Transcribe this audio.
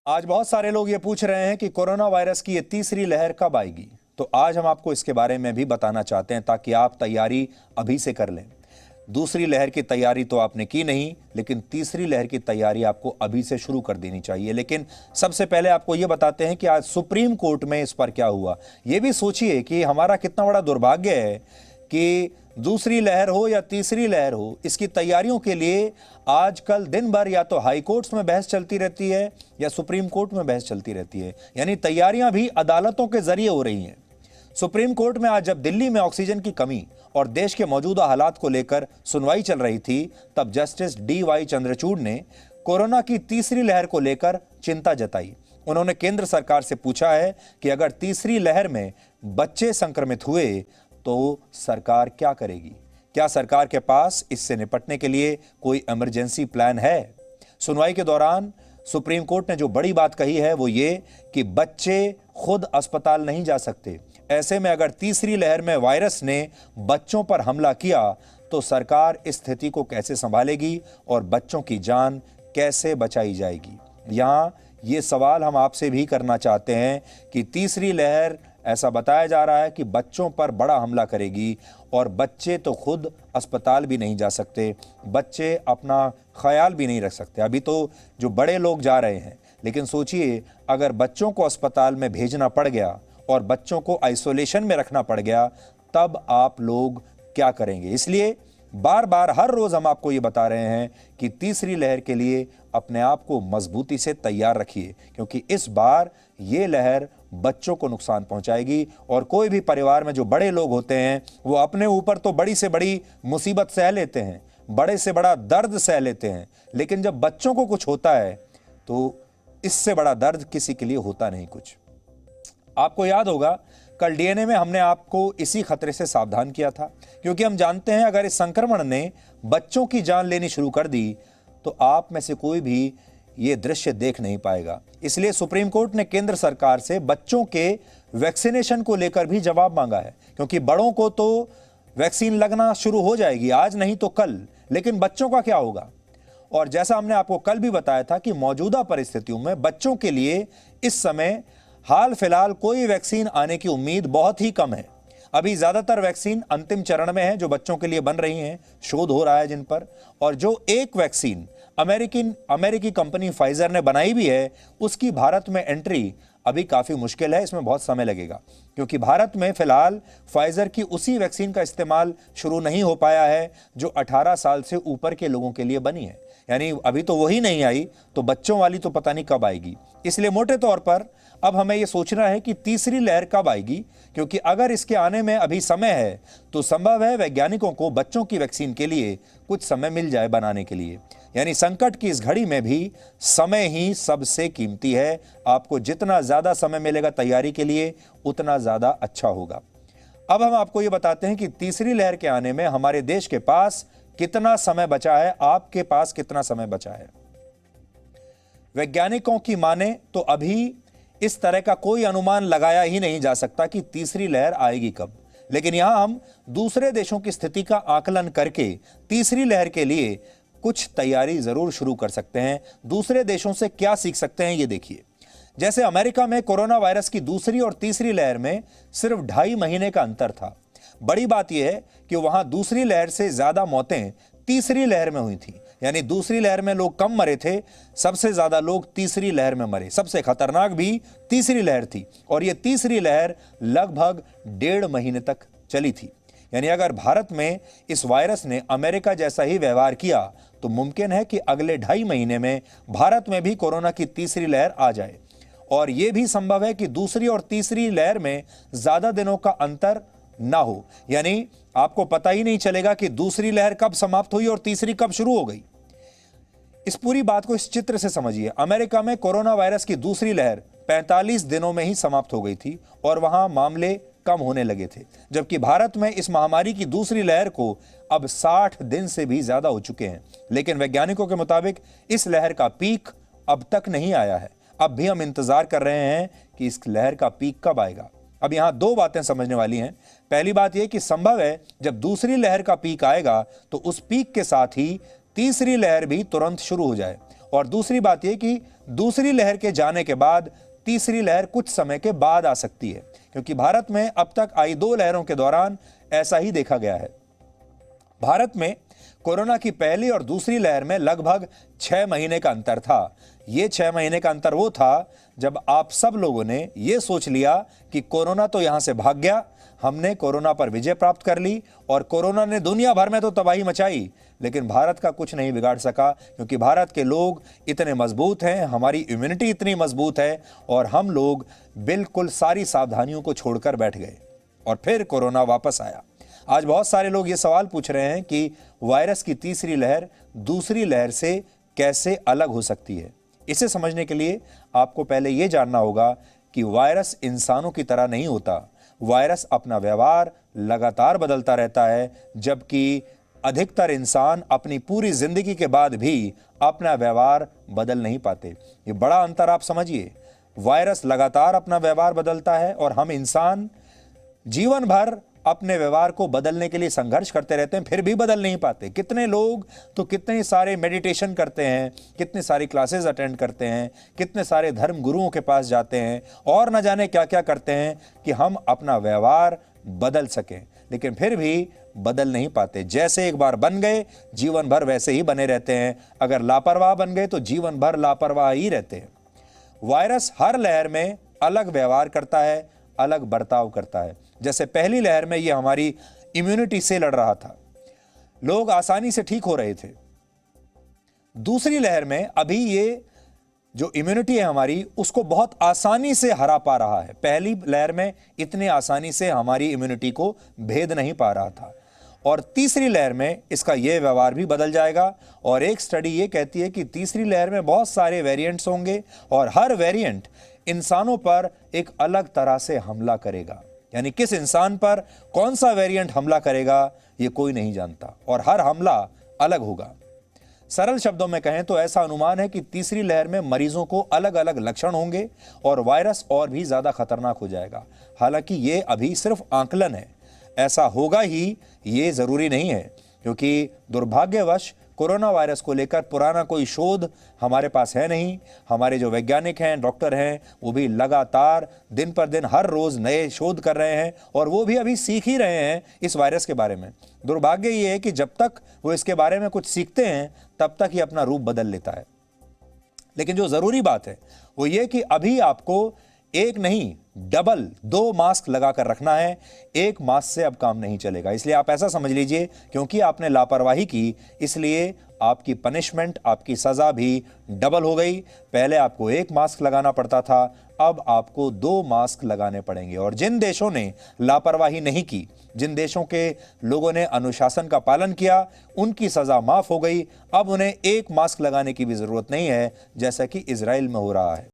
आज बहुत सारे लोग ये पूछ रहे हैं कि कोरोना वायरस की ये तीसरी लहर कब आएगी। तो आज हम आपको इसके बारे में भी बताना चाहते हैं ताकि आप तैयारी अभी से कर लें। दूसरी लहर की तैयारी तो आपने की नहीं, लेकिन तीसरी लहर की तैयारी आपको अभी से शुरू कर देनी चाहिए। लेकिन सबसे पहले आपको ये बताते हैं कि आज सुप्रीम कोर्ट में इस पर क्या हुआ। ये भी सोचिए कि हमारा कितना बड़ा दुर्भाग्य है कि दूसरी लहर हो या तीसरी लहर हो, इसकी तैयारियों के लिए आजकल दिन भर या तो हाई कोर्ट्स में बहस चलती रहती है या सुप्रीम कोर्ट में बहस चलती रहती है। यानी तैयारियां भी अदालतों के जरिए हो रही हैं। सुप्रीम कोर्ट में आज जब दिल्ली में ऑक्सीजन की कमी और देश के मौजूदा हालात को लेकर सुनवाई चल रही थी, तब जस्टिस DY चंद्रचूड़ ने कोरोना की तीसरी लहर को लेकर चिंता जताई। उन्होंने केंद्र सरकार से पूछा है कि अगर तीसरी लहर में बच्चे संक्रमित हुए तो सरकार क्या करेगी। क्या सरकार के पास इससे निपटने के लिए कोई इमरजेंसी प्लान है। सुनवाई के दौरान सुप्रीम कोर्ट ने जो बड़ी बात कही है वो ये कि बच्चे खुद अस्पताल नहीं जा सकते। ऐसे में अगर तीसरी लहर में वायरस ने बच्चों पर हमला किया तो सरकार इस स्थिति को कैसे संभालेगी और बच्चों की जान कैसे बचाई जाएगी। यहां ये सवाल हम आपसे भी करना चाहते हैं कि तीसरी लहर, ऐसा बताया जा रहा है कि बच्चों पर बड़ा हमला करेगी और बच्चे तो खुद अस्पताल भी नहीं जा सकते, बच्चे अपना ख्याल भी नहीं रख सकते। अभी तो जो बड़े लोग जा रहे हैं, लेकिन सोचिए अगर बच्चों को अस्पताल में भेजना पड़ गया और बच्चों को आइसोलेशन में रखना पड़ गया, तब आप लोग क्या करेंगे। इसलिए बार बार हर रोज हम आपको ये बता रहे हैं कि तीसरी लहर के लिए अपने आप को मजबूती से तैयार रखिए, क्योंकि इस बार ये लहर बच्चों को नुकसान पहुंचाएगी। और कोई भी परिवार में जो बड़े लोग होते हैं वो अपने ऊपर तो बड़ी से बड़ी मुसीबत सह लेते हैं, बड़े से बड़ा दर्द सह लेते हैं, लेकिन जब बच्चों को कुछ होता है तो इससे बड़ा दर्द किसी के लिए होता नहीं कुछ। आपको याद होगा कल DNA में हमने आपको इसी खतरे से सावधान किया था, क्योंकि हम जानते हैं अगर इस संक्रमण ने बच्चों की जान लेनी शुरू कर दी तो आप में से कोई भी ये दृश्य देख नहीं पाएगा। इसलिए सुप्रीम कोर्ट ने केंद्र सरकार से बच्चों के वैक्सीनेशन को लेकर भी जवाब मांगा है, क्योंकि बड़ों को तो वैक्सीन लगना शुरू हो जाएगी आज नहीं तो कल, लेकिन बच्चों का क्या होगा। और जैसा हमने आपको कल भी बताया था कि मौजूदा परिस्थितियों में बच्चों के लिए इस समय हाल फिलहाल कोई वैक्सीन आने की उम्मीद बहुत ही कम है। अभी ज्यादातर वैक्सीन अंतिम चरण में है जो बच्चों के लिए बन रही हैं, शोध हो रहा है जिन पर। और जो एक वैक्सीन अमेरिकी कंपनी फाइजर ने बनाई भी है, उसकी भारत में एंट्री अभी काफी मुश्किल है, इसमें बहुत समय लगेगा, क्योंकि भारत में फिलहाल फाइजर की उसी वैक्सीन का इस्तेमाल शुरू नहीं हो पाया है जो 18 साल से ऊपर के लोगों के लिए बनी है। यानी अभी तो वही नहीं आई तो बच्चों वाली तो पता नहीं कब आएगी। इसलिए मोटे तौर पर अब हमें यह सोचना है कि तीसरी लहर कब आएगी, क्योंकि अगर इसके आने में अभी समय है तो संभव है वैज्ञानिकों को बच्चों की वैक्सीन के लिए कुछ समय मिल जाए बनाने के लिए। यानी संकट की इस घड़ी में भी समय ही सबसे कीमती है। आपको जितना ज्यादा समय मिलेगा तैयारी के लिए उतना ज्यादा अच्छा होगा। अब हम आपको यह बताते हैं कि तीसरी लहर के आने में हमारे देश के पास कितना समय बचा है, आपके पास कितना समय बचा है। वैज्ञानिकों की माने तो अभी इस तरह का कोई अनुमान लगाया ही नहीं जा सकता कि तीसरी लहर आएगी कब, लेकिन यहां हम दूसरे देशों की स्थिति का आकलन करके तीसरी लहर के लिए कुछ तैयारी जरूर शुरू कर सकते हैं। दूसरे देशों से क्या सीख सकते हैं ये देखिए। जैसे अमेरिका में कोरोना वायरस की दूसरी और तीसरी लहर में सिर्फ 2.5 महीने का अंतर था। बड़ी बात यह है कि वहां दूसरी लहर से ज्यादा मौतें तीसरी लहर में हुई थी। यानी दूसरी लहर में लोग कम मरे थे, सबसे ज्यादा लोग तीसरी लहर में मरे। सबसे खतरनाक भी तीसरी लहर थी और यह तीसरी लहर लगभग 1.5 महीने तक चली थी। यानी अगर भारत में इस वायरस ने अमेरिका जैसा ही व्यवहार किया तो मुमकिन है कि अगले 2.5 महीने में भारत में भी कोरोना की तीसरी लहर आ जाए। और यह भी संभव है कि दूसरी और तीसरी लहर में ज्यादा दिनों का अंतर ना हो, यानी आपको पता ही नहीं चलेगा कि दूसरी लहर कब समाप्त हुई और तीसरी कब शुरू हो गई। इस पूरी बात को इस चित्र से समझिए। अमेरिका में कोरोना वायरस की दूसरी लहर 45 दिनों में ही समाप्त हो गई थी और वहां मामले कम होने लगे थे, जबकि भारत में इस महामारी की दूसरी लहर को अब 60 दिन से भी ज्यादा हो चुके हैं। लेकिन वैज्ञानिकों के मुताबिक इस लहर का पीक अब तक नहीं आया है। अब भी हम इंतजार कर रहे हैं कि इस लहर का पीक कब आएगा। अब यहां 2 बातें समझने वाली हैं। पहली बात यह कि संभव है जब दूसरी लहर का पीक आएगा तो उस पीक के साथ ही तीसरी लहर भी तुरंत शुरू हो जाए। और दूसरी बात यह कि दूसरी लहर के जाने के बाद तीसरी लहर कुछ समय के बाद आ सकती है, क्योंकि भारत में अब तक आई 2 लहरों के दौरान ऐसा ही देखा गया है। भारत में कोरोना की पहली और दूसरी लहर में लगभग 6 महीने का अंतर था। ये 6 महीने का अंतर वो था जब आप सब लोगों ने ये सोच लिया कि कोरोना तो यहां से भाग गया, हमने कोरोना पर विजय प्राप्त कर ली और कोरोना ने दुनिया भर में तो तबाही मचाई, लेकिन भारत का कुछ नहीं बिगाड़ सका, क्योंकि भारत के लोग इतने मजबूत हैं, हमारी इम्यूनिटी इतनी मजबूत है और हम लोग बिल्कुल सारी सावधानियों को छोड़कर बैठ गए और फिर कोरोना वापस आया। आज बहुत सारे लोग ये सवाल पूछ रहे हैं कि वायरस की तीसरी लहर दूसरी लहर से कैसे अलग हो सकती है। इसे समझने के लिए आपको पहले ये जानना होगा कि वायरस इंसानों की तरह नहीं होता। वायरस अपना व्यवहार लगातार बदलता रहता है, जबकि अधिकतर इंसान अपनी पूरी जिंदगी के बाद भी अपना व्यवहार बदल नहीं पाते। ये बड़ा अंतर आप समझिए। वायरस लगातार अपना व्यवहार बदलता है और हम इंसान जीवन भर अपने व्यवहार को बदलने के लिए संघर्ष करते रहते हैं, फिर भी बदल नहीं पाते। कितने लोग तो कितने सारे मेडिटेशन करते हैं, कितने सारी क्लासेस अटेंड करते हैं, कितने सारे धर्म गुरुओं के पास जाते हैं और न जाने क्या क्या करते हैं कि हम अपना व्यवहार बदल सकें, लेकिन फिर भी बदल नहीं पाते। जैसे एक बार बन गए जीवन भर वैसे ही बने रहते हैं। अगर लापरवाह बन गए तो जीवन भर लापरवाह ही रहते हैं। वायरस हर लहर में अलग व्यवहार करता है, अलग बर्ताव करता है। जैसे पहली लहर में ये हमारी इम्यूनिटी से लड़ रहा था, लोग आसानी से ठीक हो रहे थे। दूसरी लहर में अभी ये जो इम्यूनिटी है हमारी, उसको बहुत आसानी से हरा पा रहा है। पहली लहर में इतनी आसानी से हमारी इम्यूनिटी को भेद नहीं पा रहा था और तीसरी लहर में इसका यह व्यवहार भी बदल जाएगा। और एक स्टडी ये कहती है कि तीसरी लहर में बहुत सारे वेरिएंट्स होंगे और हर वेरिएंट इंसानों पर एक अलग तरह से हमला करेगा। यानी किस इंसान पर कौन सा वेरिएंट हमला करेगा ये कोई नहीं जानता और हर हमला अलग होगा। सरल शब्दों में कहें तो ऐसा अनुमान है कि तीसरी लहर में मरीजों को अलग अलग लक्षण होंगे और वायरस और भी ज्यादा खतरनाक हो जाएगा। हालांकि ये अभी सिर्फ आकलन है, ऐसा होगा ही ये जरूरी नहीं है, क्योंकि दुर्भाग्यवश कोरोना वायरस को लेकर पुराना कोई शोध हमारे पास है नहीं। हमारे जो वैज्ञानिक हैं, डॉक्टर हैं, वो भी लगातार दिन पर दिन हर रोज नए शोध कर रहे हैं और वो भी अभी सीख ही रहे हैं इस वायरस के बारे में। दुर्भाग्य ये है कि जब तक वो इसके बारे में कुछ सीखते हैं तब तक ये अपना रूप बदल लेता है। लेकिन जो जरूरी बात है वो ये कि अभी आपको एक नहीं डबल 2 मास्क लगाकर रखना है। एक मास्क से अब काम नहीं चलेगा। इसलिए आप ऐसा समझ लीजिए, क्योंकि आपने लापरवाही की इसलिए आपकी पनिशमेंट, आपकी सजा भी डबल हो गई। पहले आपको 1 मास्क लगाना पड़ता था, अब आपको 2 मास्क लगाने पड़ेंगे। और जिन देशों ने लापरवाही नहीं की, जिन देशों के लोगों ने अनुशासन का पालन किया, उनकी सजा माफ हो गई। अब उन्हें 1 मास्क लगाने की भी जरूरत नहीं है, जैसा कि इजराइल में हो रहा है।